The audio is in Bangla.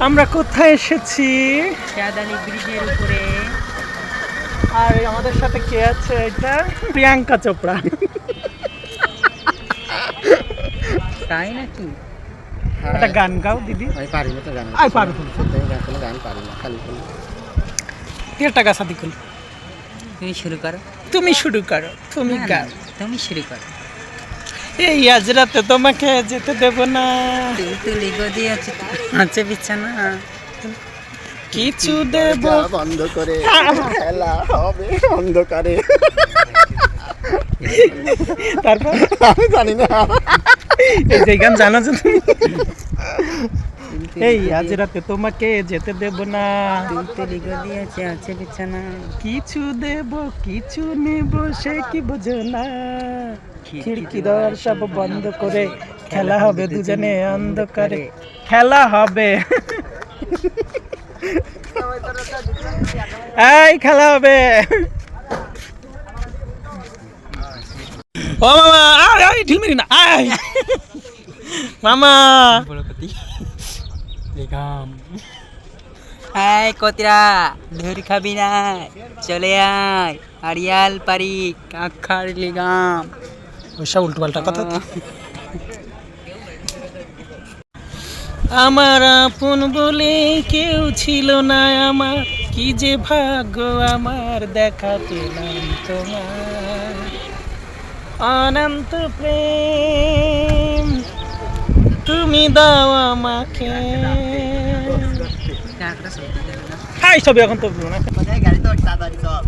আমরা কোথায় এসেছি? চাঁদানি ব্রিজের উপরে। আর আমাদের সাথে কে আছে? এটা প্রিয়াঙ্কা চোপড়া। তাই নাকি? একটা গান গাও দিদি। আমি পারি না তো গান। আই পারো তুমি। কোনো গান পারি না, খালি কে টাকা সাদি কল? তুমি শুরু করো। তুমি শুরু করো, তুমি না, গাও। না, তুমি শুরু করো। এই আজ রাতে তোমাকে যেতে দেব না, তুলি গদি আছে বিছানা, কিছু দেব বন্ধ করে খেলা হবে অন্ধকারে। তারপর আমি জানি না। এই যে গান জানো যে তুমি? এই আজ রাতে তোমাকে যেতে দেব না, তুলি গদি আছে বিছানা, কিছু দেব কিছু নেব সে কি বোঝো না, খিড়কি দর সব বন্ধ করে খেলা হবে দুজনে অন্ধকারে, খেলা হবে। এই খেলা হবে। ও মামা আয় আয় ঢিল মেরি না আয় মামা। এই কতরা ধর খাবি না, চলে আয় আড়িয়াল পারি কাখার লিগাম। ওইসব উল্টো পাল্টা কথা। আমার আপন বলে কেউ ছিল না আমার, কি যে ভাগ্য আমার দেখা পেলাম তোমার, অনন্ত প্রেম তুমি দাও আমাকে। হাই সব এখন তো গাড়ি তো তাড়াতাড়ি চল।